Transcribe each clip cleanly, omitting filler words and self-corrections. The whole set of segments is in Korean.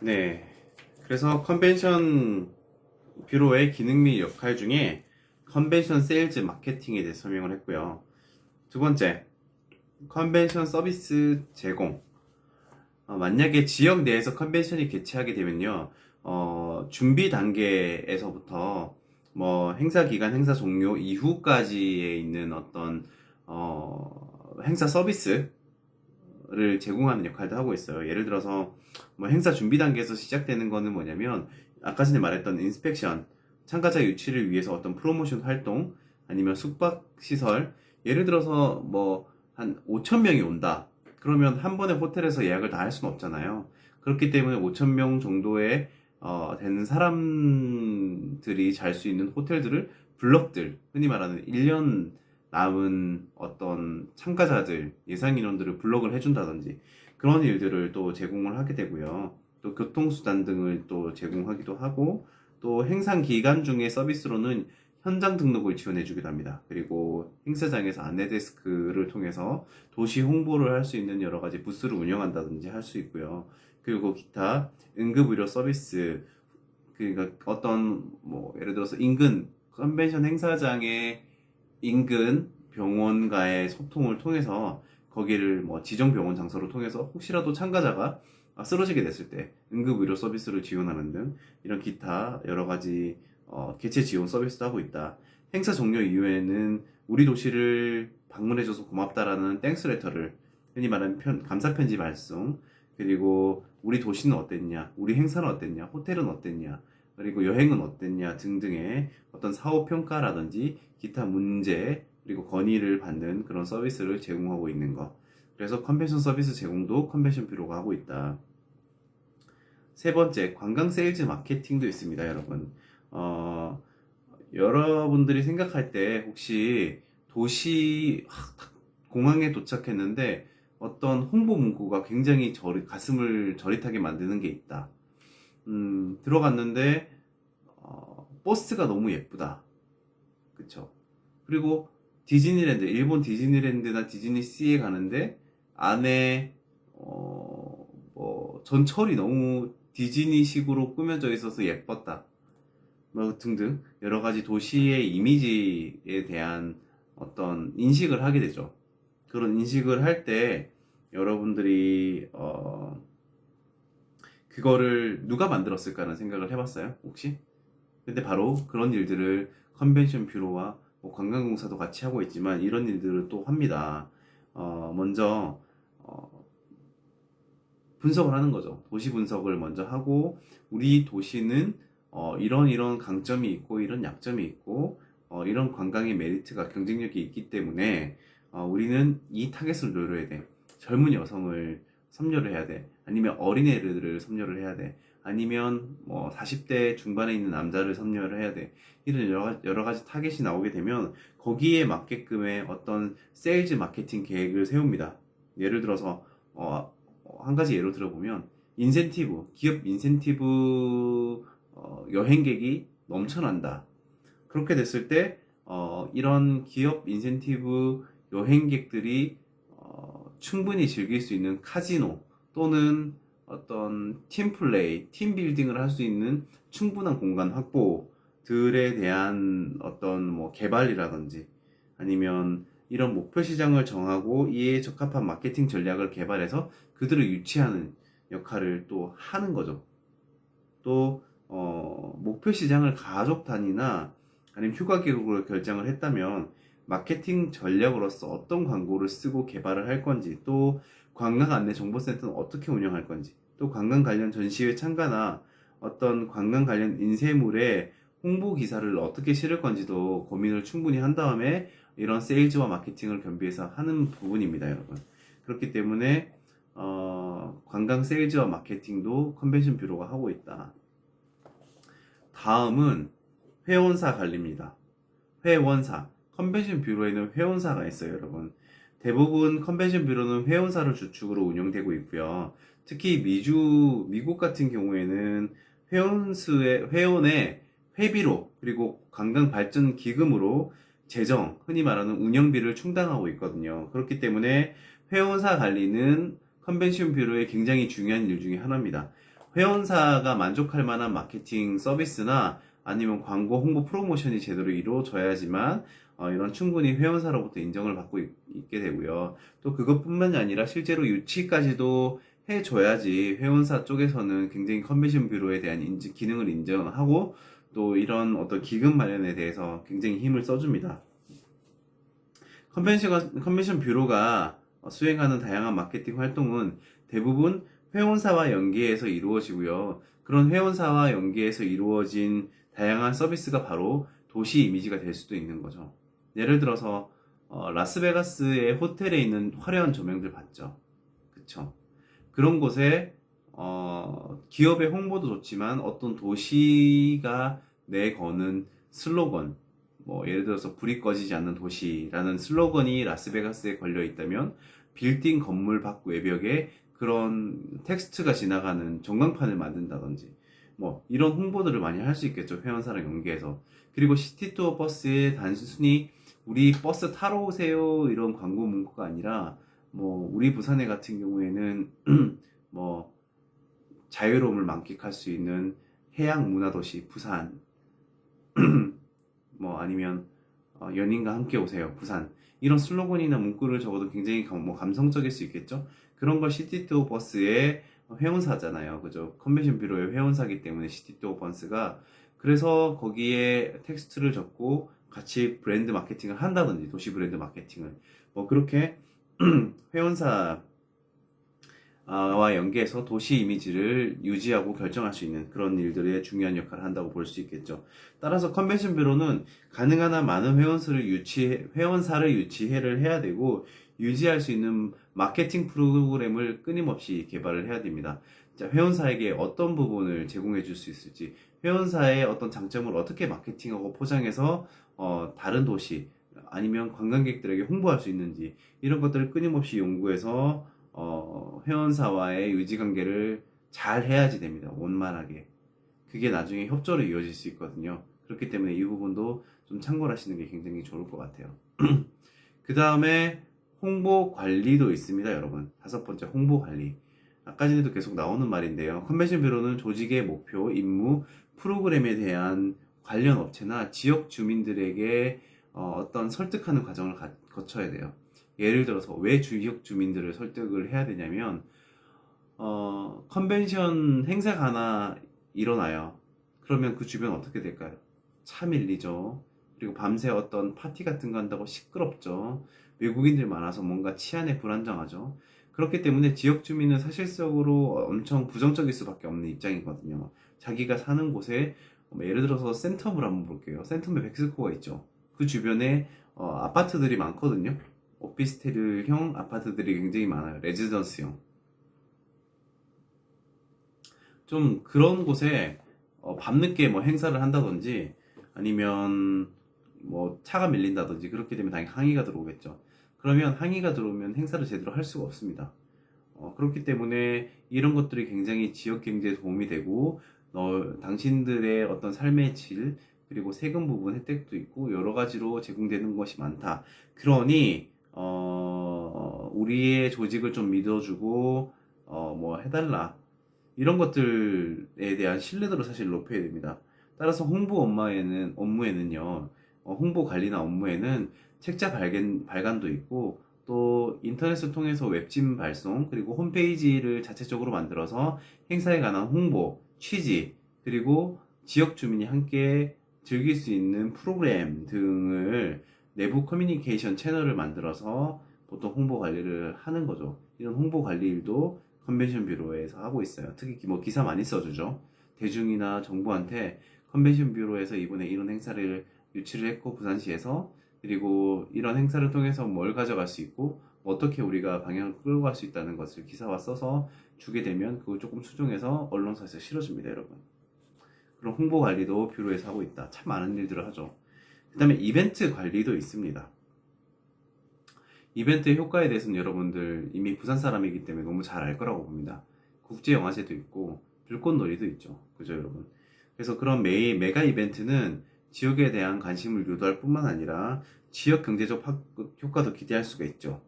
네. 그래서 컨벤션 뷰로의 기능 및 역할 중에 컨벤션 세일즈 마케팅에 대해 설명을 했고요. 두 번째, 컨벤션 서비스 제공. 만약에 지역 내에서 컨벤션이 개최하게 되면요, 준비 단계에서부터 뭐 행사 기간, 행사 종료 이후까지에 있는 어떤 행사 서비스를 제공하는 역할도 하고 있어요. 예를 들어서 뭐 행사 준비 단계에서 시작되는 거는 뭐냐면 아까 전에 말했던 인스펙션, 참가자 유치를 위해서 어떤 프로모션 활동, 아니면 숙박 시설, 예를 들어서 뭐 한 5천 명이 온다. 그러면 한 번에 호텔에서 예약을 다 할 수는 없잖아요. 그렇기 때문에 5천 명 정도의 되는 사람들이 잘 수 있는 호텔들을 블럭들, 흔히 말하는 1년 남은 어떤 참가자들, 예상 인원들을 블록을 해준다든지 그런 일들을 또 제공을 하게 되고요. 또 교통수단 등을 또 제공하기도 하고, 또 행사 기간 중에 서비스로는 현장 등록을 지원해 주기도 합니다. 그리고 행사장에서 안내데스크를 통해서 도시 홍보를 할 수 있는 여러 가지 부스를 운영한다든지 할 수 있고요. 그리고 기타 응급의료 서비스, 그러니까 어떤 뭐 예를 들어서 인근 컨벤션 행사장의 인근 병원과의 소통을 통해서 거기를 뭐 지정 병원 장소로 통해서 혹시라도 참가자가 쓰러지게 됐을 때 응급의료 서비스를 지원하는 등 이런 기타 여러 가지 개최 지원 서비스도 하고 있다. 행사 종료 이후에는 우리 도시를 방문해줘서 고맙다라는 땡스 레터를, 흔히 말하는 감사 편지 발송, 그리고 우리 도시는 어땠냐, 우리 행사는 어땠냐, 호텔은 어땠냐, 그리고 여행은 어땠냐 등등의 어떤 사후 평가라든지 기타 문제, 그리고 건의를 받는 그런 서비스를 제공하고 있는 것. 그래서 컨벤션 서비스 제공도 컨벤션 뷰로가 하고 있다. 세 번째, 관광 세일즈 마케팅도 있습니다, 여러분. 어, 여러분들이 생각할 때 혹시 도시 공항에 도착했는데 어떤 홍보 문구가 굉장히 가슴을 저릿하게 만드는 게 있다. 들어갔는데 버스가 너무 예쁘다. 그쵸? 그리고 디즈니랜드, 일본 디즈니랜드나 디즈니시에 가는데 안에 뭐 전철이 너무 디즈니식으로 꾸며져 있어서 예뻤다. 뭐 등등 여러 가지 도시의 이미지에 대한 어떤 인식을 하게 되죠. 그런 인식을 할 때 여러분들이 그거를 누가 만들었을까라는 생각을 해봤어요? 혹시? 근데 바로 그런 일들을 컨벤션 뷰로와 뭐 관광공사도 같이 하고 있지만 이런 일들을 또 합니다. 먼저 분석을 하는 거죠. 도시 분석을 먼저 하고 우리 도시는 이런 강점이 있고 이런 약점이 있고 이런 관광의 메리트가 경쟁력이 있기 때문에 우리는 이 타겟을 노려야 돼. 젊은 여성을 섭렵을 해야 돼. 아니면 어린애들을 섭렵을 해야 돼. 아니면 뭐 40대 중반에 있는 남자를 섭렵을 해야 돼. 이런 여러 가지 타겟이 나오게 되면 거기에 맞게끔의 어떤 세일즈 마케팅 계획을 세웁니다. 예를 들어서 한 가지 예로 들어보면 인센티브, 기업 인센티브, 여행객이 넘쳐난다. 그렇게 됐을 때 이런 기업 인센티브 여행객들이 충분히 즐길 수 있는 카지노 또는 어떤 팀플레이, 팀빌딩을 할 수 있는 충분한 공간 확보들에 대한 어떤 뭐 개발이라든지 아니면 이런 목표 시장을 정하고 이에 적합한 마케팅 전략을 개발해서 그들을 유치하는 역할을 또 하는 거죠. 또 목표 시장을 가족 단위나 아니면 휴가 계획으로 결정을 했다면 마케팅 전략으로서 어떤 광고를 쓰고 개발을 할 건지, 또 관광 안내 정보센터는 어떻게 운영할 건지, 또 관광 관련 전시회 참가나 어떤 관광 관련 인쇄물에 홍보 기사를 어떻게 실을 건지도 고민을 충분히 한 다음에 이런 세일즈와 마케팅을 겸비해서 하는 부분입니다, 여러분. 그렇기 때문에 관광 세일즈와 마케팅도 컨벤션 뷰로가 하고 있다. 다음은 회원사 관리입니다. 회원사. 컨벤션 뷰로에는 회원사가 있어요, 여러분. 대부분 컨벤션 뷰로는 회원사를 주축으로 운영되고 있고요. 특히 미국 같은 경우에는 회원의 회비로, 그리고 관광 발전 기금으로 흔히 말하는 운영비를 충당하고 있거든요. 그렇기 때문에 회원사 관리는 컨벤션 뷰로의 굉장히 중요한 일 중에 하나입니다. 회원사가 만족할 만한 마케팅 서비스나 아니면 광고 홍보 프로모션이 제대로 이루어져야지만 이런 충분히 회원사로부터 인정을 받고 있게 되고요. 또 그것뿐만이 아니라 실제로 유치까지도 해줘야지 회원사 쪽에서는 굉장히 컨벤션 뷰로에 대한 기능을 인정하고 또 이런 어떤 기금 마련에 대해서 굉장히 힘을 써줍니다. 컨벤션 뷰로가 수행하는 다양한 마케팅 활동은 대부분 회원사와 연계해서 이루어지고요. 그런 회원사와 연계해서 이루어진 다양한 서비스가 바로 도시 이미지가 될 수도 있는 거죠. 예를 들어서 라스베가스의 호텔에 있는 화려한 조명들 봤죠. 그쵸? 그런 곳에 기업의 홍보도 좋지만 어떤 도시가 내거는 슬로건, 뭐 예를 들어서 불이 꺼지지 않는 도시라는 슬로건이 라스베가스에 걸려 있다면 빌딩 건물 밖 외벽에 그런 텍스트가 지나가는 전광판을 만든다든지 뭐 이런 홍보들을 많이 할 수 있겠죠. 회원사랑 연계해서. 그리고 시티투어 버스에 단순히 우리 버스 타러 오세요 이런 광고 문구가 아니라 뭐 우리 부산에 같은 경우에는 뭐 자유로움을 만끽할 수 있는 해양 문화도시 부산 뭐 아니면 연인과 함께 오세요 부산 이런 슬로건이나 문구를 적어도 굉장히 뭐 감성적일 수 있겠죠. 그런 걸 시티투어 버스의 회원사잖아요. 그죠? 컨벤션 뷰로의 회원사기 때문에 시티투어 버스가 그래서 거기에 텍스트를 적고 같이 브랜드 마케팅을 한다든지 도시 브랜드 마케팅을 뭐 그렇게 회원사 와 연계해서 도시 이미지를 유지하고 결정할 수 있는 그런 일들에 중요한 역할을 한다고 볼 수 있겠죠. 따라서 컨벤션 뷰로는 가능한 한 많은 회원사를 유치를 해야 되고 유지할 수 있는 마케팅 프로그램을 끊임없이 개발을 해야 됩니다. 자, 회원사에게 어떤 부분을 제공해 줄 수 있을지, 회원사의 어떤 장점을 어떻게 마케팅하고 포장해서 다른 도시 아니면 관광객들에게 홍보할 수 있는지 이런 것들을 끊임없이 연구해서 회원사와의 의지관계를 잘 해야지 됩니다. 원만하게. 그게 나중에 협조로 이어질 수 있거든요. 그렇기 때문에 이 부분도 좀 참고를 하시는 게 굉장히 좋을 것 같아요. 그 다음에 홍보 관리도 있습니다, 여러분. 5번째, 홍보 관리. 아까 전에도 계속 나오는 말인데요. 컨벤션 뷰로는 조직의 목표, 임무, 프로그램에 대한 관련 업체나 지역 주민들에게 어떤 설득하는 과정을 거쳐야 돼요. 예를 들어서 왜 지역 주민들을 설득을 해야 되냐면 컨벤션 행사가 하나 일어나요. 그러면 그 주변 어떻게 될까요? 차 밀리죠. 그리고 밤새 어떤 파티 같은 거 한다고 시끄럽죠. 외국인들 많아서 뭔가 치안에 불안정하죠. 그렇기 때문에 지역 주민은 사실적으로 엄청 부정적일 수밖에 없는 입장이거든요. 자기가 사는 곳에 예를 들어서 센텀을 한번 볼게요. 센텀에 백스코가 있죠. 그 주변에 아파트들이 많거든요. 오피스텔형 아파트들이 굉장히 많아요. 레지던스형. 좀 그런 곳에 밤늦게 뭐 행사를 한다든지 아니면 뭐 차가 밀린다든지 그렇게 되면 당연히 항의가 들어오겠죠. 그러면 항의가 들어오면 행사를 제대로 할 수가 없습니다. 그렇기 때문에 이런 것들이 굉장히 지역 경제에 도움이 되고 당신들의 어떤 삶의 질 그리고 세금 부분 혜택도 있고 여러 가지로 제공되는 것이 많다. 그러니 우리의 조직을 좀 믿어주고 뭐 해달라 이런 것들에 대한 신뢰도를 사실 높여야 됩니다. 따라서 홍보 업무에는요 홍보 관리나 업무에는 책자 발간도 있고 또 인터넷을 통해서 웹진 발송 그리고 홈페이지를 자체적으로 만들어서 행사에 관한 홍보, 취지 그리고 지역 주민이 함께 즐길 수 있는 프로그램 등을 내부 커뮤니케이션 채널을 만들어서 보통 홍보 관리를 하는 거죠. 이런 홍보 관리 일도 컨벤션 뷰로에서 하고 있어요. 특히 뭐 기사 많이 써주죠. 대중이나 정부한테 컨벤션 뷰로에서 이번에 이런 행사를 유치를 했고 부산시에서 그리고 이런 행사를 통해서 뭘 가져갈 수 있고 어떻게 우리가 방향을 끌고 갈 수 있다는 것을 기사화 써서 주게 되면 그걸 조금 수정해서 언론사에서 실어줍니다, 여러분. 그런 홍보 관리도 뷰로에서 하고 있다. 참 많은 일들을 하죠. 그 다음에 이벤트 관리도 있습니다. 이벤트의 효과에 대해서는 여러분들 이미 부산 사람이기 때문에 너무 잘 알 거라고 봅니다. 국제영화제도 있고 불꽃놀이도 있죠. 그죠, 여러분? 그래서 그런 메가 이벤트는 지역에 대한 관심을 유도할 뿐만 아니라 지역 경제적 효과도 기대할 수가 있죠.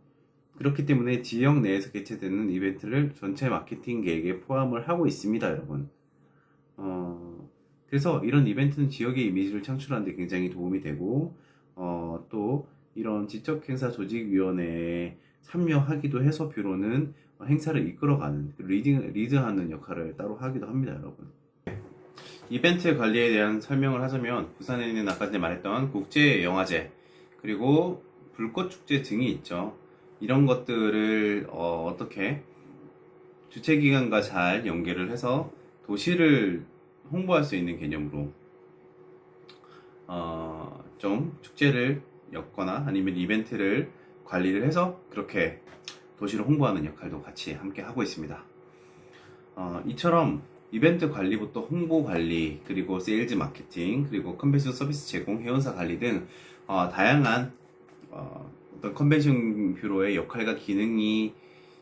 그렇기 때문에 지역 내에서 개최되는 이벤트를 전체 마케팅 계획에 포함을 하고 있습니다, 여러분. 그래서 이런 이벤트는 지역의 이미지를 창출하는 데 굉장히 도움이 되고, 또 이런 지적행사 조직위원회에 참여하기도 해서 뷰로는 행사를 이끌어가는, 리드하는 역할을 따로 하기도 합니다, 여러분. 이벤트 관리에 대한 설명을 하자면, 부산에 있는 아까 전에 말했던 국제영화제, 그리고 불꽃축제 등이 있죠. 이런 것들을 어떻게 주최기관과 잘 연계를 해서 도시를 홍보할 수 있는 개념으로 좀 축제를 엮거나 아니면 이벤트를 관리를 해서 그렇게 도시를 홍보하는 역할도 같이 함께 하고 있습니다. 이처럼 이벤트 관리부터 홍보 관리, 그리고 세일즈 마케팅, 그리고 컨벤션 서비스 제공, 회원사 관리 등 다양한 어떤 컨벤션 뷰로의 역할과 기능이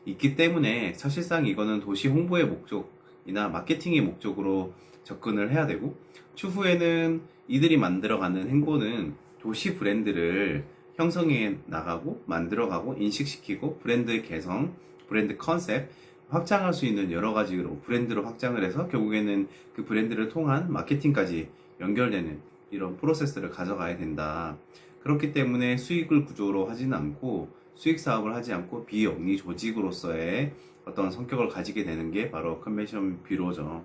있기 때문에 사실상 이거는 도시 홍보의 목적이나 마케팅의 목적으로 접근을 해야 되고, 추후에는 이들이 만들어가는 행보는 도시 브랜드를 형성해 나가고 만들어가고 인식시키고 브랜드 개성, 브랜드 컨셉 확장할 수 있는 여러 가지로 브랜드로 확장을 해서 결국에는 그 브랜드를 통한 마케팅까지 연결되는 이런 프로세스를 가져가야 된다. 그렇기 때문에 수익을 구조로 하지는 않고 수익 사업을 하지 않고 비영리 조직으로서의 어떤 성격을 가지게 되는 게 바로 컨벤션 뷰로죠.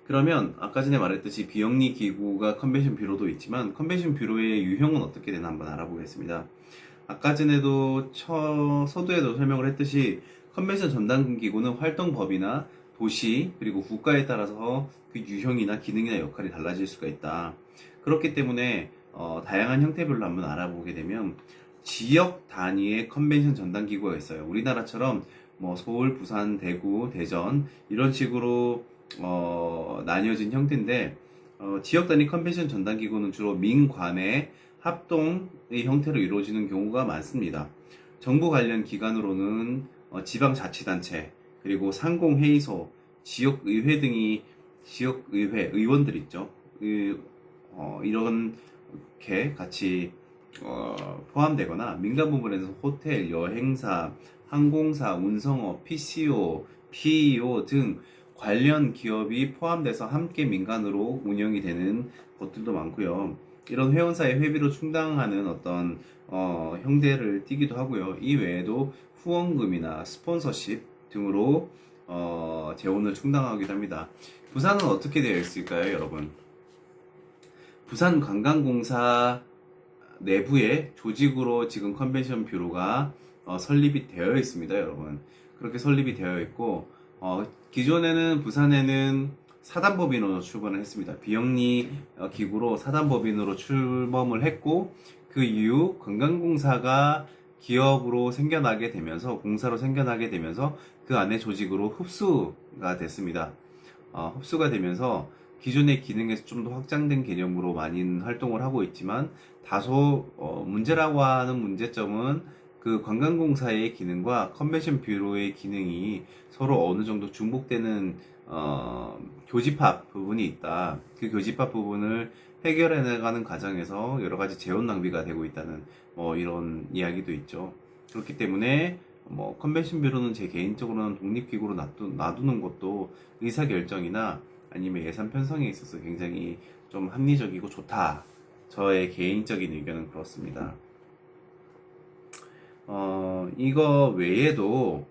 그러면 아까 전에 말했듯이 비영리 기구가 컨벤션 뷰로도 있지만 컨벤션 뷰로의 유형은 어떻게 되나 한번 알아보겠습니다. 아까 전에도 서두에도 설명을 했듯이 컨벤션 전담 기구는 활동 범위나 도시 그리고 국가에 따라서 그 유형이나 기능이나 역할이 달라질 수가 있다. 그렇기 때문에 다양한 형태별로 한번 알아보게 되면 지역 단위의 컨벤션 전담 기구가 있어요. 우리나라처럼 뭐 서울, 부산, 대구, 대전 이런 식으로 나뉘어진 형태인데 지역 단위 컨벤션 전담 기구는 주로 민관의 합동의 형태로 이루어지는 경우가 많습니다. 정부 관련 기관으로는 지방자치단체, 그리고 상공회의소, 지역의회 등이 지역의회 의원들 있죠. 이렇게 같이 포함되거나 민간 부문에서 호텔, 여행사, 항공사, 운송업, PCO, PEO 등 관련 기업이 포함돼서 함께 민간으로 운영이 되는 것들도 많고요. 이런 회원사의 회비로 충당하는 어떤 형태를 띠기도 하고요. 이 외에도 후원금이나 스폰서십 등으로 재원을 충당하기도 합니다. 부산은 어떻게 되어 있을까요, 여러분? 부산관광공사 내부의 조직으로 지금 컨벤션 뷰로가 설립이 되어 있습니다, 여러분. 그렇게 설립이 되어 있고 기존에는 부산에는 사단법인으로 출범을 했습니다. 비영리 기구로 사단법인으로 출범을 했고 그 이후 관광공사가 기업으로 생겨나게 되면서 공사로 생겨나게 되면서 그 안에 조직으로 흡수가 됐습니다. 흡수가 되면서 기존의 기능에서 좀 더 확장된 개념으로 많이 활동을 하고 있지만 다소 문제라고 하는 문제점은 그 관광공사의 기능과 컨벤션 뷰로의 기능이 서로 어느 정도 중복되는 교집합 부분이 있다. 그 교집합 부분을 해결해 나가는 과정에서 여러 가지 재원 낭비가 되고 있다는 이런 이야기도 있죠. 그렇기 때문에 컨벤션 뷰로는 제 개인적으로는 독립기구로 놔두는 것도 의사결정이나 아니면 예산 편성에 있어서 굉장히 좀 합리적이고 좋다. 저의 개인적인 의견은 그렇습니다. 이거 외에도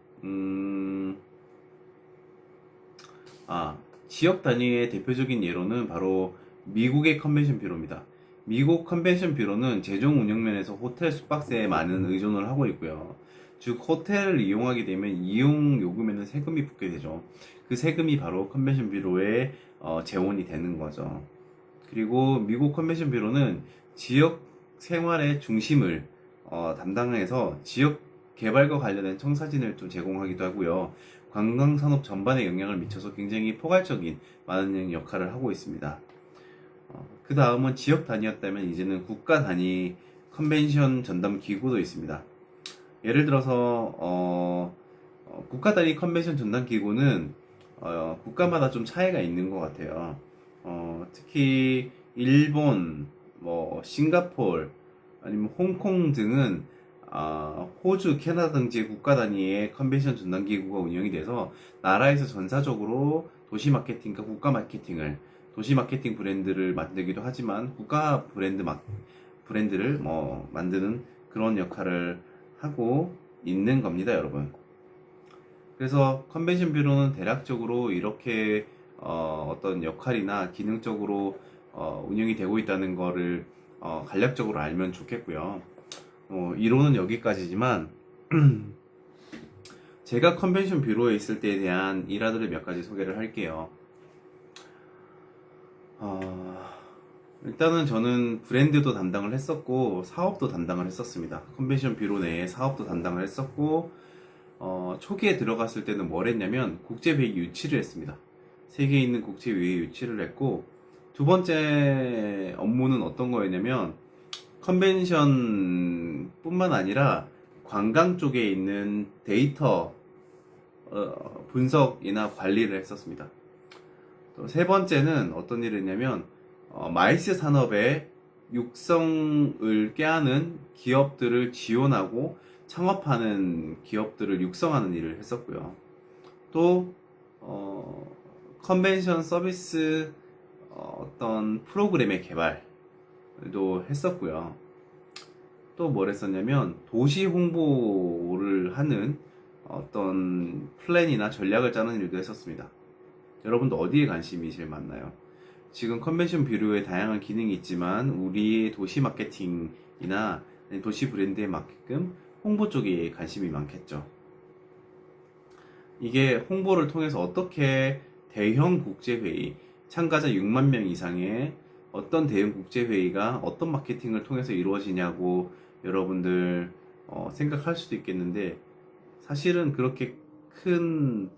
지역 단위의 대표적인 예로는 바로 미국의 컨벤션 뷰로입니다. 미국 컨벤션 뷰로는 재정 운영 면에서 호텔 숙박세에 많은 의존을 하고 있고요. 즉 호텔을 이용하게 되면 이용 요금에는 세금이 붙게 되죠. 그 세금이 바로 컨벤션 뷰로의 재원이 되는 거죠. 그리고 미국 컨벤션 뷰로는 지역 생활의 중심을 담당해서 지역 개발과 관련된 청사진을 좀 제공하기도 하고요. 관광산업 전반에 영향을 미쳐서 굉장히 포괄적인 많은 역할을 하고 있습니다. 그 다음은 지역 단위였다면 이제는 국가 단위 컨벤션 전담 기구도 있습니다. 예를 들어서 국가 단위 컨벤션 전담 기구는 국가마다 좀 차이가 있는 것 같아요. 특히 일본, 싱가폴, 아니면 홍콩 등은 호주, 캐나다 등지 국가 단위의 컨벤션 전담기구가 운영이 돼서 나라에서 전사적으로 도시 마케팅과 국가 마케팅을 도시 마케팅 브랜드를 만들기도 하지만 국가 브랜드를 만드는 그런 역할을 하고 있는 겁니다, 여러분. 그래서 컨벤션 뷰로는 대략적으로 이렇게 어떤 역할이나 기능적으로 운영이 되고 있다는 거를 간략적으로 알면 좋겠고요. 이론은 여기까지지만 제가 컨벤션 뷰로에 있을 때에 대한 일화들을 몇 가지 소개를 할게요. 일단은 저는 브랜드도 담당을 했었고 사업도 담당을 했었습니다. 컨벤션 뷰로 내에 사업도 담당을 했었고 초기에 들어갔을 때는 뭘 했냐면 국제회의 유치를 했습니다. 세계에 있는 국제회의 유치를 했고, 두 번째 업무는 어떤 거였냐면 컨벤션 뿐만 아니라 관광 쪽에 있는 데이터 분석이나 관리를 했었습니다. 또 세 번째는 어떤 일을 했냐면 마이스 산업의 육성을 꾀하는 기업들을 지원하고 창업하는 기업들을 육성하는 일을 했었고요. 또 컨벤션 서비스 어떤 프로그램의 개발도 했었고요. 또 뭘 했었냐면 도시 홍보를 하는 어떤 플랜이나 전략을 짜는 일도 했었습니다. 여러분도 어디에 관심이 제일 많나요? 지금 컨벤션 뷰로에 다양한 기능이 있지만 우리의 도시 마케팅이나 도시 브랜드에 맞게끔 홍보 쪽에 관심이 많겠죠. 이게 홍보를 통해서 어떻게 대형 국제회의, 참가자 6만 명 이상의 어떤 대형 국제회의가 어떤 마케팅을 통해서 이루어지냐고 여러분들 생각할 수도 있겠는데, 사실은 그렇게 큰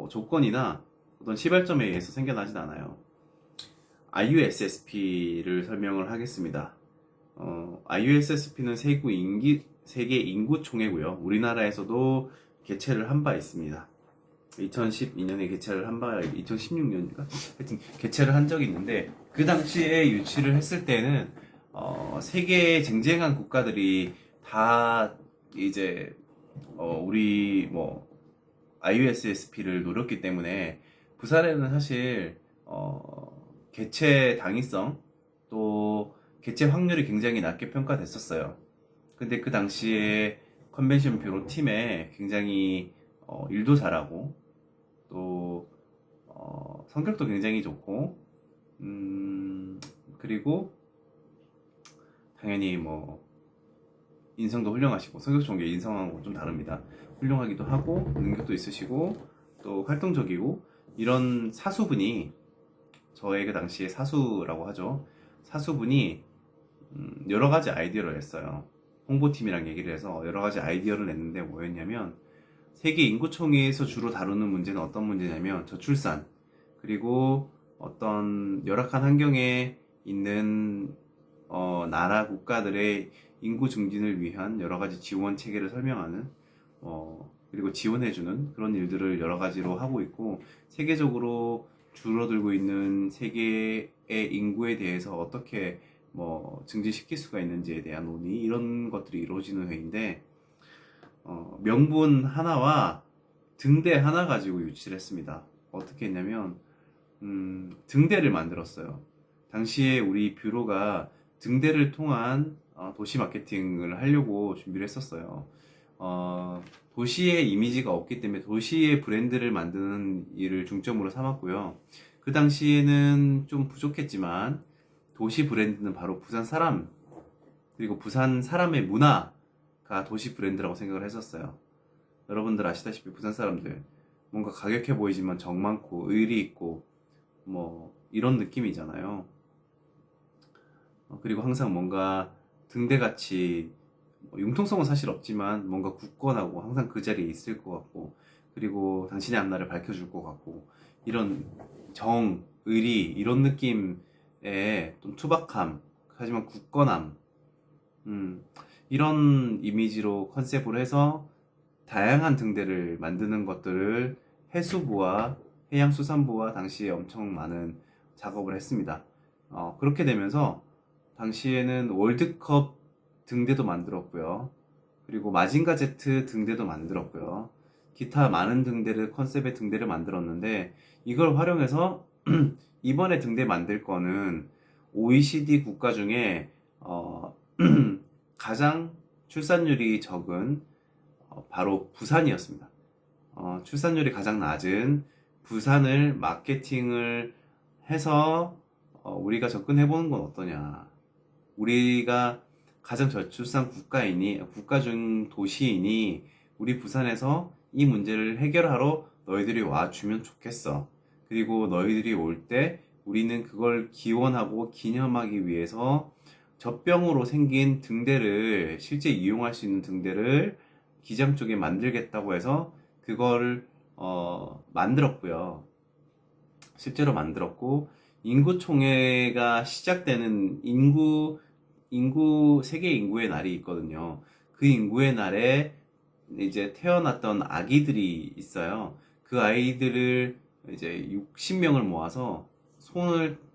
조건이나 어떤 시발점에 의해서 생겨나진 않아요. IUSSP를 설명을 하겠습니다. IUSSP는 세계 인구총회고요. 우리나라에서도 개최를 한 바 있습니다. 2012년에 개최를 한 바, 2016년인가? 하여튼 개최를 한 적이 있는데, 그 당시에 유치를 했을 때는 세계 쟁쟁한 국가들이 다 이제 우리 IUSSP를 노렸기 때문에 부산에는 사실 개최 당위성 또 개최 확률이 굉장히 낮게 평가됐었어요. 근데 그 당시에 컨벤션 뷰로 팀에 굉장히 일도 잘하고 또 성격도 굉장히 좋고 그리고 당연히 인성도 훌륭하시고, 성격 좋은 게 인성하고 좀 다릅니다. 훌륭하기도 하고 능력도 있으시고 또 활동적이고, 이런 사수분이, 저의 그 당시에 사수라고 하죠, 사수분이 여러 가지 아이디어를 냈어요. 홍보팀이랑 얘기를 해서 여러 가지 아이디어를 냈는데 뭐였냐면, 세계 인구총회에서 주로 다루는 문제는 어떤 문제냐면 저출산, 그리고 어떤 열악한 환경에 있는 나라 국가들의 인구 증진을 위한 여러 가지 지원 체계를 설명하는 그리고 지원해주는 그런 일들을 여러 가지로 하고 있고, 세계적으로 줄어들고 있는 세계의 인구에 대해서 어떻게 증진시킬 수가 있는지에 대한 논의, 이런 것들이 이루어지는 회의인데, 명분 하나와 등대 하나 가지고 유치를 했습니다. 어떻게 했냐면 등대를 만들었어요. 당시에 우리 뷰로가 등대를 통한 도시 마케팅을 하려고 준비를 했었어요. 도시의 이미지가 없기 때문에 도시의 브랜드를 만드는 일을 중점으로 삼았고요. 그 당시에는 좀 부족했지만 도시 브랜드는 바로 부산 사람, 그리고 부산 사람의 문화가 도시 브랜드라고 생각을 했었어요. 여러분들 아시다시피 부산 사람들 뭔가 가격해 보이지만 정 많고 의리 있고 이런 느낌이잖아요. 그리고 항상 뭔가 등대같이 융통성은 사실 없지만 뭔가 굳건하고 항상 그 자리에 있을 것 같고, 그리고 당신의 앞날을 밝혀줄 것 같고, 이런 정, 의리, 이런 느낌의 좀 투박함, 하지만 굳건함, 이런 이미지로 컨셉을 해서 다양한 등대를 만드는 것들을 해수부와 해양수산부와 당시에 엄청 많은 작업을 했습니다. 그렇게 되면서 당시에는 월드컵 등대도 만들었고요. 그리고 마징가 제트 등대도 만들었고요. 기타 많은 등대를, 컨셉의 등대를 만들었는데, 이걸 활용해서 이번에 등대 만들 거는 OECD 국가 중에 가장 출산율이 적은 바로 부산이었습니다. 출산율이 가장 낮은 부산을 마케팅을 해서 우리가 접근해보는 건 어떠냐. 우리가 가장 저출산 국가 중 도시이니 우리 부산에서 이 문제를 해결하러 너희들이 와주면 좋겠어. 그리고 너희들이 올 때 우리는 그걸 기원하고 기념하기 위해서 젖병으로 생긴 등대를 실제 이용할 수 있는 등대를 기장 쪽에 만들겠다고 해서 그거를 만들었고요. 실제로 만들었고 인구총회가 시작되는 세계 인구의 날이 있거든요. 그 인구의 날에 이제 태어났던 아기들이 있어요. 그 아이들을 이제 60명을 모아서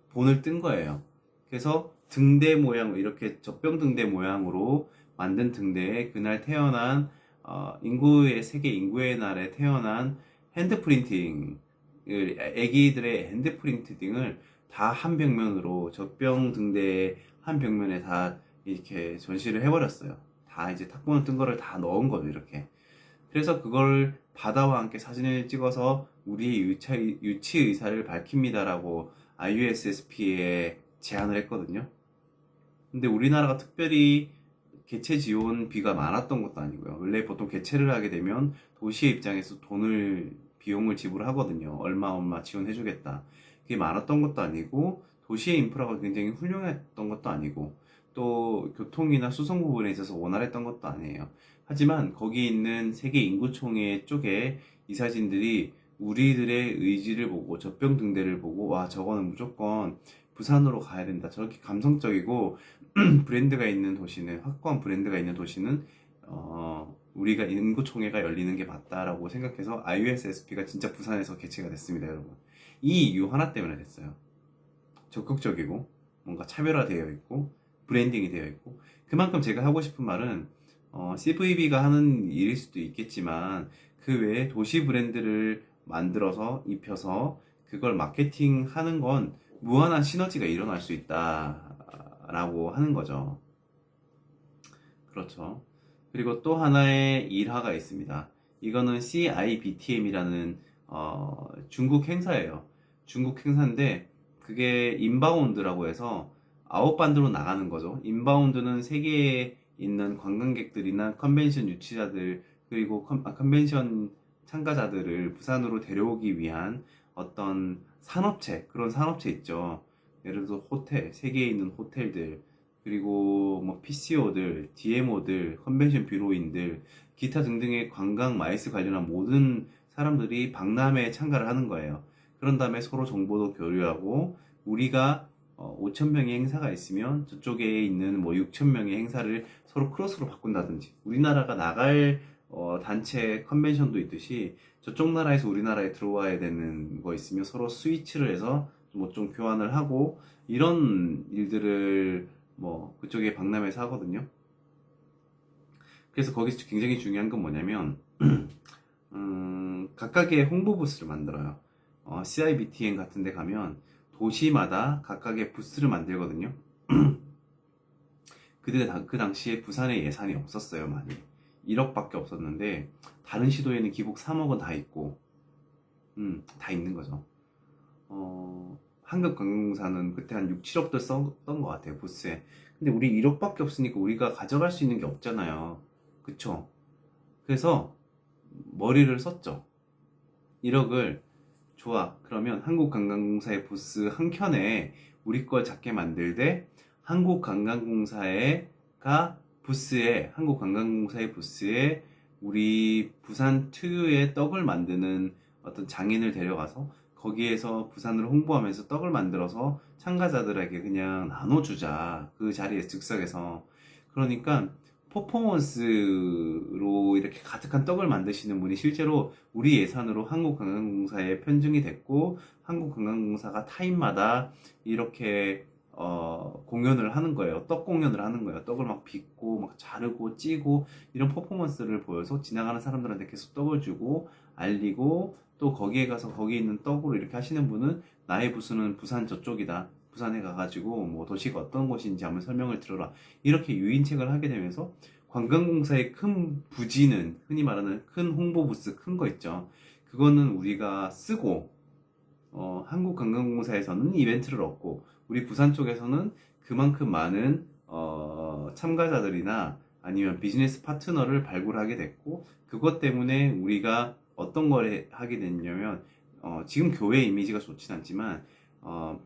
본을 뜬 거예요. 그래서 등대 모양, 이렇게 젖병 등대 모양으로 만든 등대에 그날 태어난 세계 인구의 날에 태어난 핸드 프린팅, 애기들의 핸드 프린팅을 다 한 벽면으로 젖병 등대 한 벽면에 다 이렇게 전시를 해버렸어요. 다 이제 탁본을 뜬 거를 다 넣은 거죠, 이렇게. 그래서 그걸 바다와 함께 사진을 찍어서 우리의 유치 의사를 밝힙니다라고 IUSSP에 제안을 했거든요. 근데 우리나라가 특별히 개체 지원비가 많았던 것도 아니고요. 원래 보통 개체를 하게 되면 도시의 입장에서 비용을 지불하거든요. 얼마 지원해주겠다. 그게 많았던 것도 아니고 도시의 인프라가 굉장히 훌륭했던 것도 아니고 또 교통이나 수송 부분에 있어서 원활했던 것도 아니에요. 하지만 거기 있는 세계 인구총회 쪽에 이 사진들이 우리들의 의지를 보고 젖병 등대를 보고 와 저거는 무조건 부산으로 가야 된다. 저렇게 감성적이고 브랜드가 있는 도시는 확고한 브랜드가 있는 도시는 우리가 인구총회가 열리는 게 맞다라고 생각해서 IUSSP가 진짜 부산에서 개최가 됐습니다, 여러분. 이 이유 하나 때문에 됐어요. 적극적이고 뭔가 차별화되어 있고 브랜딩이 되어 있고 그만큼 제가 하고 싶은 말은 CVB가 하는 일일 수도 있겠지만 그 외에 도시 브랜드를 만들어서 입혀서 그걸 마케팅하는 건 무한한 시너지가 일어날 수 있다라고 하는 거죠. 그렇죠. 그리고 또 하나의 일화가 있습니다. 이거는 CIBTM이라는 중국 행사예요. 중국 행사인데 그게 인바운드라고 해서 아웃반드로 나가는 거죠. 인바운드는 세계에 있는 관광객들이나 컨벤션 유치자들 그리고 컨벤션 참가자들을 부산으로 데려오기 위한 어떤 그런 산업체 있죠. 예를 들어 호텔, 세계에 있는 호텔들, 그리고 뭐 PCO들, DMO들, 컨벤션 뷰로인들, 기타 등등의 관광 마이스 관련한 모든 사람들이 박람회에 참가를 하는 거예요. 그런 다음에 서로 정보도 교류하고 우리가 5,000명의 행사가 있으면 저쪽에 있는 뭐 6,000명의 행사를 서로 크로스로 바꾼다든지 우리나라가 나갈 단체 컨벤션도 있듯이 저쪽 나라에서 우리나라에 들어와야 되는 거 있으면 서로 스위치를 해서 뭐 좀 교환을 하고 이런 일들을 뭐 그쪽에 박람회에서 하거든요. 그래서 거기서 굉장히 중요한 건 뭐냐면 각각의 홍보 부스를 만들어요. CIBTN 같은 데 가면 도시마다 각각의 부스를 만들거든요. 그 당시에 부산에 예산이 없었어요, 많이. 1억밖에 없었는데 다른 시도에는 기복 3억은 다 있고 다 있는 거죠. 한국관광공사는 그때 한 6, 7억도 썼던 것 같아요, 부스에. 근데 우리 1억밖에 없으니까 우리가 가져갈 수 있는 게 없잖아요. 그쵸? 그래서 머리를 썼죠. 1억을 좋아. 그러면 한국관광공사의 부스 한 켠에 우리 걸 작게 만들되 한국관광공사의 부스에 우리 부산 특유의 떡을 만드는 어떤 장인을 데려가서 거기에서 부산을 홍보하면서 떡을 만들어서 참가자들에게 그냥 나눠주자. 그 자리에 즉석에서. 그러니까 퍼포먼스로 이렇게 가득한 떡을 만드시는 분이 실제로 우리 예산으로 한국관광공사에 편중이 됐고 한국관광공사가 타임마다 이렇게 공연을 하는 거예요. 떡 공연을 하는 거예요. 떡을 막 빚고 막 자르고 찌고 이런 퍼포먼스를 보여서 지나가는 사람들한테 계속 떡을 주고 알리고, 또 거기에 가서 거기 있는 떡으로 이렇게 하시는 분은 나의 부수는 부산 저쪽이다. 부산에 가가지고 뭐 도시가 어떤 곳인지 한번 설명을 들어라. 이렇게 유인책을 하게 되면서 관광공사의 큰 부지는, 흔히 말하는 큰 홍보 부스 큰 거 있죠. 그거는 우리가 쓰고, 한국관광공사에서는 이벤트를 얻고, 우리 부산 쪽에서는 그만큼 많은 참가자들이나 아니면 비즈니스 파트너를 발굴하게 됐고, 그것 때문에 우리가 어떤 걸 하게 됐냐면, 지금 교회 이미지가 좋진 않지만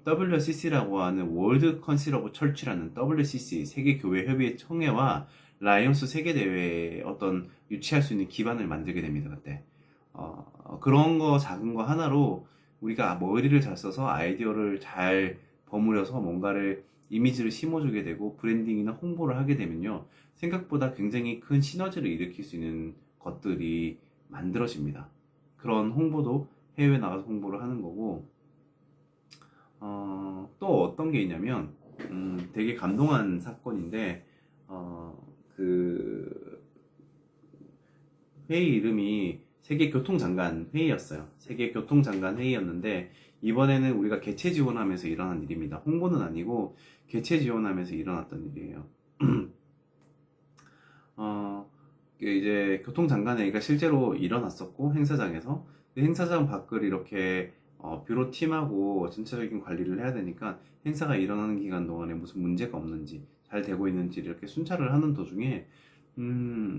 WCC라고 하는 월드 컨실 오브 철치라는 WCC 세계 교회 협의회 총회와 라이온스 세계 대회에 어떤 유치할 수 있는 기반을 만들게 됩니다. 그때 그런 거 작은 거 하나로 우리가 머리를 잘 써서 아이디어를 잘 버무려서 뭔가를 이미지를 심어주게 되고 브랜딩이나 홍보를 하게 되면요, 생각보다 굉장히 큰 시너지를 일으킬 수 있는 것들이 만들어집니다. 그런 홍보도 해외 나가서 홍보를 하는 거고, 또 어떤 게 있냐면, 되게 감동한 사건인데, 그 회의 이름이 세계교통장관 회의였어요. 세계교통장관 회의였는데, 이번에는 우리가 개최 지원하면서 일어난 일입니다. 홍보는 아니고 개최 지원하면서 일어났던 일이에요. 이제 교통장관회의가 실제로 일어났었고, 행사장에서 그 행사장 밖을 이렇게 뷰로 팀하고 전체적인 관리를 해야 되니까 행사가 일어나는 기간 동안에 무슨 문제가 없는지 잘 되고 있는지 이렇게 순찰을 하는 도중에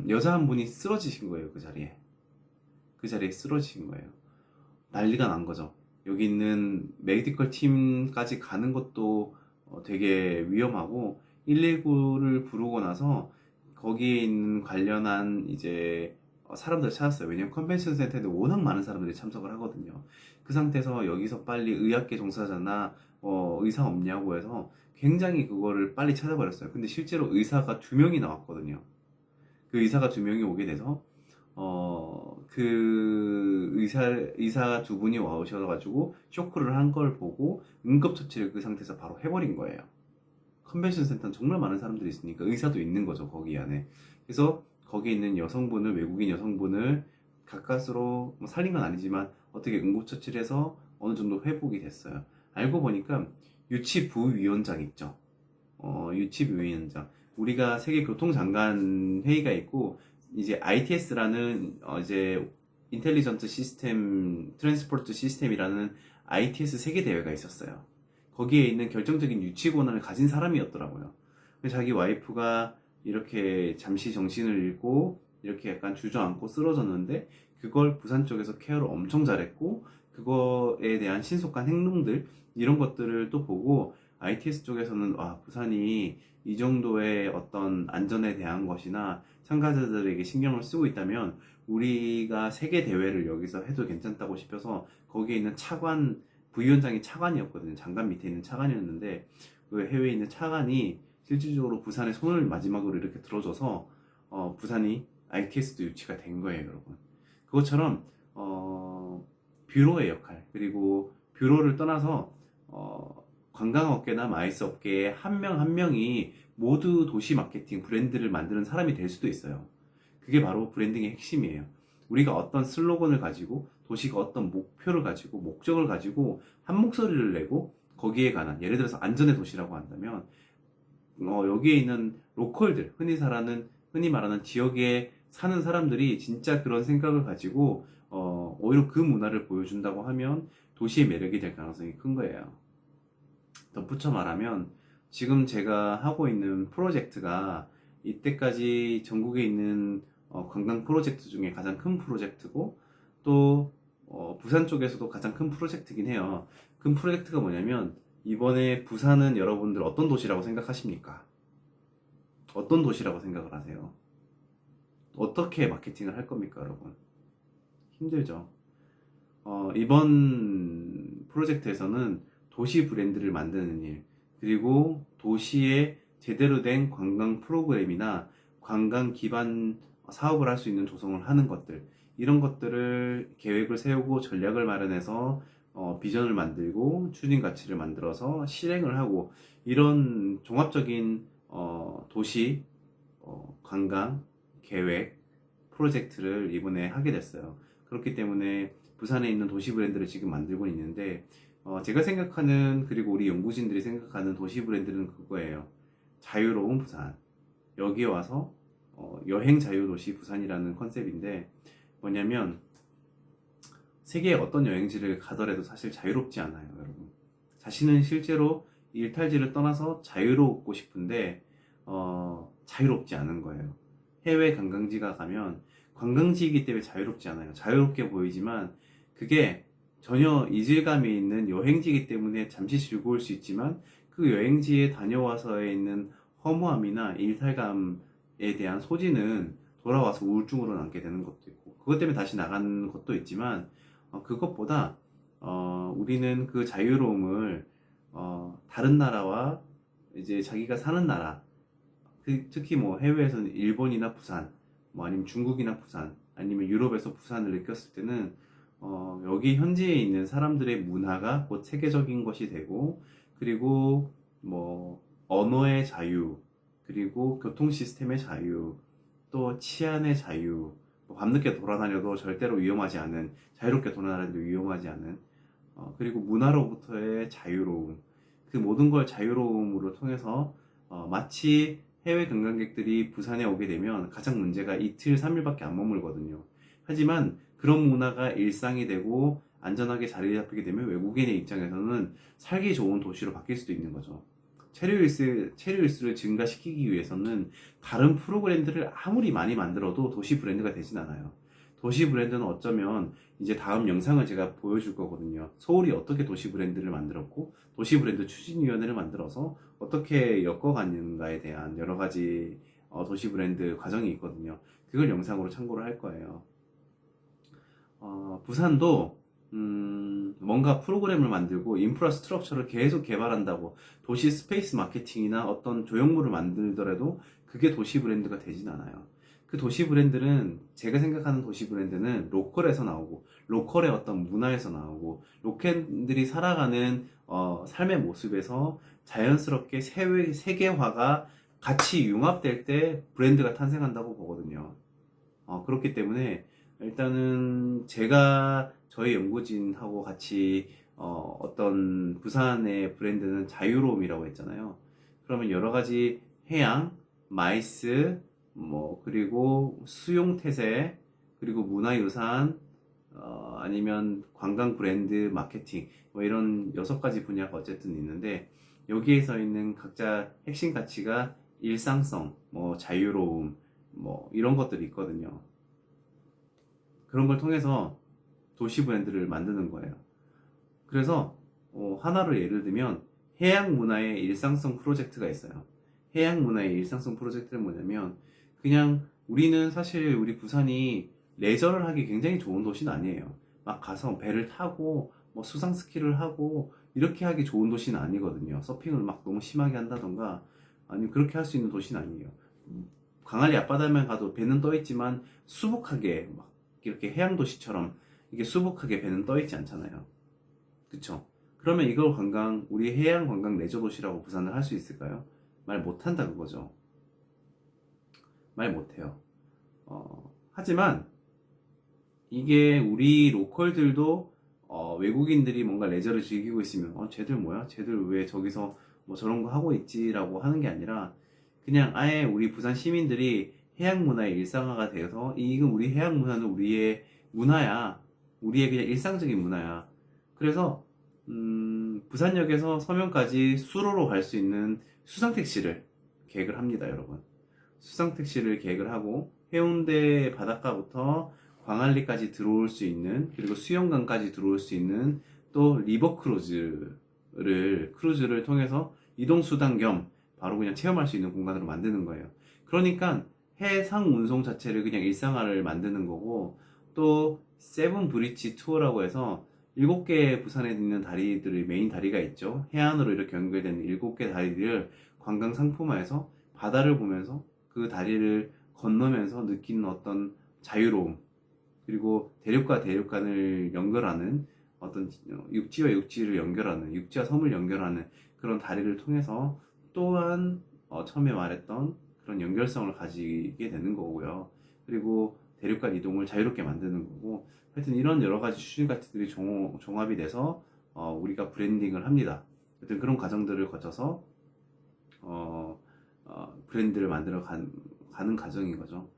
여자 한 분이 쓰러지신 거예요. 그 자리에 쓰러지신 거예요. 난리가 난 거죠. 여기 있는 메디컬 팀까지 가는 것도 되게 위험하고, 119를 부르고 나서 거기에 있는 관련한 이제 사람들 찾았어요. 왜냐면 컨벤션 센터에 워낙 많은 사람들이 참석을 하거든요. 그 상태에서 여기서 빨리 의학계 종사자나 의사 없냐고 해서 굉장히 그거를 빨리 찾아버렸어요. 근데 실제로 의사가 2명이 나왔거든요. 그 의사가 2명이 오게 돼서 그 의사 2분이 와오셔가지고 쇼크를 한 걸 보고 응급처치를 그 상태에서 바로 해버린 거예요. 컨벤션 센터는 정말 많은 사람들이 있으니까 의사도 있는 거죠, 거기 안에. 그래서 거기 있는 여성분을, 외국인 여성분을 가까스로 뭐 살린 건 아니지만 어떻게 응급처치를 해서 어느 정도 회복이 됐어요. 알고 보니까 유치부위원장 있죠. 유치부위원장. 우리가 세계교통장관 회의가 있고, 이제 ITS라는 이제 인텔리전트 시스템 트랜스포트 시스템이라는 ITS 세계 대회가 있었어요. 거기에 있는 결정적인 유치 권한을 가진 사람이었더라고요. 자기 와이프가 이렇게 잠시 정신을 잃고 이렇게 약간 주저앉고 쓰러졌는데, 그걸 부산 쪽에서 케어를 엄청 잘했고, 그거에 대한 신속한 행동들, 이런 것들을 또 보고 ITS 쪽에서는 부산이 이 정도의 어떤 안전에 대한 것이나 참가자들에게 신경을 쓰고 있다면 우리가 세계 대회를 여기서 해도 괜찮다고 싶어서, 거기에 있는 차관, 부위원장이 차관이었거든요. 장관 밑에 있는 차관이었는데, 그 해외에 있는 차관이 실질적으로 부산의 손을 마지막으로 이렇게 들어줘서 부산이 ITS도 유치가 된 거예요, 여러분. 그것처럼 뷰로의 역할, 그리고 뷰로를 떠나서 관광업계나 마이스 업계에 한 명 한 명이 모두 도시 마케팅 브랜드를 만드는 사람이 될 수도 있어요. 그게 바로 브랜딩의 핵심이에요. 우리가 어떤 슬로건을 가지고, 도시가 어떤 목표를 가지고, 목적을 가지고 한 목소리를 내고, 거기에 관한, 예를 들어서 안전의 도시라고 한다면 여기에 있는 로컬들, 흔히 말하는 지역에 사는 사람들이 진짜 그런 생각을 가지고 오히려 그 문화를 보여준다고 하면 도시의 매력이 될 가능성이 큰 거예요. 덧붙여 말하면, 지금 제가 하고 있는 프로젝트가 이때까지 전국에 있는 관광 프로젝트 중에 가장 큰 프로젝트고, 또 부산 쪽에서도 가장 큰 프로젝트긴 해요. 큰 프로젝트가 뭐냐면, 이번에 부산은 여러분들 어떤 도시라고 생각하십니까? 어떤 도시라고 생각을 하세요? 어떻게 마케팅을 할 겁니까, 여러분? 힘들죠. 이번 프로젝트에서는 도시 브랜드를 만드는 일, 그리고 도시에 제대로 된 관광 프로그램이나 관광 기반 사업을 할 수 있는 조성을 하는 것들, 이런 것들을 계획을 세우고 전략을 마련해서 비전을 만들고 추진 가치를 만들어서 실행을 하고 이런 종합적인 도시 관광 계획 프로젝트를 이번에 하게 됐어요. 그렇기 때문에 부산에 있는 도시 브랜드를 지금 만들고 있는데 제가 생각하는 그리고 우리 연구진들이 생각하는 도시 브랜드는 그거예요. 자유로운 부산. 여기에 와서 여행 자유도시 부산이라는 컨셉인데 뭐냐면 세계의 어떤 여행지를 가더라도 사실 자유롭지 않아요, 여러분. 자신은 실제로 일탈지를 떠나서 자유롭고 싶은데 자유롭지 않은 거예요. 해외 관광지가 가면 관광지이기 때문에 자유롭지 않아요. 자유롭게 보이지만 그게 전혀 이질감이 있는 여행지이기 때문에 잠시 즐거울 수 있지만 그 여행지에 다녀와서에 있는 허무함이나 일탈감에 대한 소지는 돌아와서 우울증으로 남게 되는 것도 있고 그것 때문에 다시 나가는 것도 있지만 그것보다 우리는 그 자유로움을 다른 나라와 이제 자기가 사는 나라 특히 뭐 해외에서는 일본이나 부산 뭐 아니면 중국이나 부산 아니면 유럽에서 부산을 느꼈을 때는 여기 현지에 있는 사람들의 문화가 곧 세계적인 것이 되고 그리고 뭐 언어의 자유 그리고 교통 시스템의 자유 또 치안의 자유 뭐 밤늦게 돌아다녀도 절대로 위험하지 않은 자유롭게 돌아다녀도 위험하지 않은 그리고 문화로부터의 자유로움 그 모든 걸 자유로움으로 통해서 마치 해외 관광객들이 부산에 오게 되면 가장 문제가 이틀, 3일밖에 안 머물거든요. 하지만 그런 문화가 일상이 되고 안전하게 자리 잡히게 되면 외국인의 입장에서는 살기 좋은 도시로 바뀔 수도 있는 거죠. 체류일수를 증가시키기 위해서는 다른 프로그램들을 아무리 많이 만들어도 도시 브랜드가 되진 않아요. 도시 브랜드는 어쩌면 이제 다음 영상을 제가 보여줄 거거든요. 서울이 어떻게 도시 브랜드를 만들었고 도시 브랜드 추진위원회를 만들어서 어떻게 엮어갔는가에 대한 여러 가지 도시 브랜드 과정이 있거든요. 그걸 영상으로 참고를 할 거예요. 부산도 뭔가 프로그램을 만들고 인프라 스트럭처를 계속 개발한다고 도시 스페이스 마케팅이나 어떤 조형물을 만들더라도 그게 도시 브랜드가 되진 않아요. 그 도시 브랜드는 제가 생각하는 도시 브랜드는 로컬에서 나오고 로컬의 어떤 문화에서 나오고 로컬들이 살아가는 삶의 모습에서 자연스럽게 세계화가 같이 융합될 때 브랜드가 탄생한다고 보거든요. 그렇기 때문에 일단은 제가 저희 연구진하고 같이 어떤 부산의 브랜드는 자유로움이라고 했잖아요. 그러면 여러 가지 해양, 마이스, 뭐 그리고 수용태세, 그리고 문화유산, 아니면 관광 브랜드 마케팅 뭐 이런 6가지 분야가 어쨌든 있는데 여기에서 있는 각자 핵심 가치가 일상성, 뭐 자유로움, 뭐 이런 것들이 있거든요. 그런 걸 통해서 도시 브랜드를 만드는 거예요. 그래서 하나로 예를 들면 해양 문화의 일상성 프로젝트가 있어요. 해양 문화의 일상성 프로젝트는 뭐냐면 그냥 우리는 사실 우리 부산이 레저를 하기 굉장히 좋은 도시는 아니에요. 막 가서 배를 타고 뭐 수상 스키를 하고 이렇게 하기 좋은 도시는 아니거든요. 서핑을 막 너무 심하게 한다던가 아니면 그렇게 할 수 있는 도시는 아니에요. 광안리 앞바다만 가도 배는 떠 있지만 수북하게 막 이렇게 해양 도시처럼 이게 수북하게 배는 떠 있지 않잖아요. 그쵸? 그러면 이걸 우리 해양 관광 레저 도시라고 부산을 할 수 있을까요? 말 못한다 그거죠. 말 못해요. 하지만 이게 우리 로컬들도 외국인들이 뭔가 레저를 즐기고 있으면 쟤들 뭐야? 쟤들 왜 저기서 뭐 저런 거 하고 있지라고 하는 게 아니라 그냥 아예 우리 부산 시민들이 해양 문화의 일상화가 되어서 이건 우리 해양 문화는 우리의 문화야. 우리의 그냥 일상적인 문화야. 그래서 부산역에서 서면까지 수로로 갈 수 있는 수상택시를 계획을 합니다, 여러분. 수상택시를 계획을 하고 해운대 바닷가부터 광안리까지 들어올 수 있는 그리고 수영강까지 들어올 수 있는 또 리버 크루즈를 통해서 이동수단 겸 바로 그냥 체험할 수 있는 공간으로 만드는 거예요. 그러니까 해상 운송 자체를 그냥 일상화를 만드는 거고 또 세븐 브릿지 투어라고 해서 7개 부산에 있는 다리들의 메인 다리가 있죠. 해안으로 이렇게 연결되는 7개 다리를 관광 상품화해서 바다를 보면서 그 다리를 건너면서 느끼는 어떤 자유로움 그리고 대륙과 대륙 간을 연결하는 어떤 육지와 육지를 연결하는, 육지와 섬을 연결하는 그런 다리를 통해서 또한 처음에 말했던 그런 연결성을 가지게 되는 거고요. 그리고 대륙간 이동을 자유롭게 만드는 거고, 하여튼 이런 여러 가지 추진 가치들이 종합이 돼서 우리가 브랜딩을 합니다. 하여튼 그런 과정들을 거쳐서 브랜드를 가는 과정인 거죠.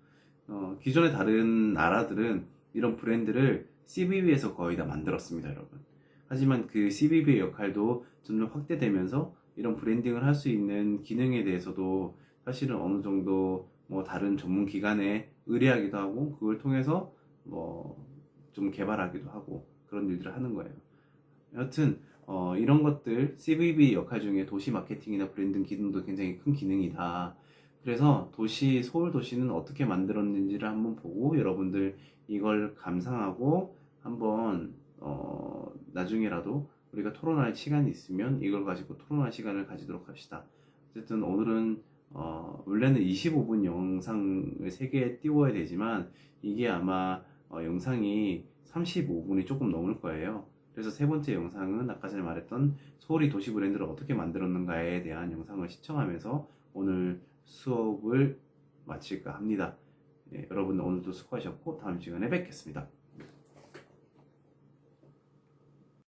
기존의 다른 나라들은 이런 브랜드를 CVB에서 거의 다 만들었습니다, 여러분. 하지만 그 CVB의 역할도 점점 확대되면서 이런 브랜딩을 할 수 있는 기능에 대해서도 사실은 어느 정도 뭐 다른 전문 기관에 의뢰하기도 하고, 그걸 통해서 뭐 좀 개발하기도 하고 그런 일들을 하는 거예요. 여튼 이런 것들 CVB 역할 중에 도시 마케팅이나 브랜딩 기능도 굉장히 큰 기능이다. 그래서 서울 도시는 어떻게 만들었는지를 한번 보고 여러분들 이걸 감상하고 한번 나중에라도 우리가 토론할 시간이 있으면 이걸 가지고 토론할 시간을 가지도록 합시다. 어쨌든 오늘은 원래는 25분 영상을 3개 띄워야 되지만 이게 아마 영상이 35분이 조금 넘을 거예요. 그래서 세 번째 영상은 아까 전에 말했던 소울이 도시 브랜드를 어떻게 만들었는가에 대한 영상을 시청하면서 오늘 수업을 마칠까 합니다. 예, 여러분 오늘도 수고하셨고 다음 시간에 뵙겠습니다.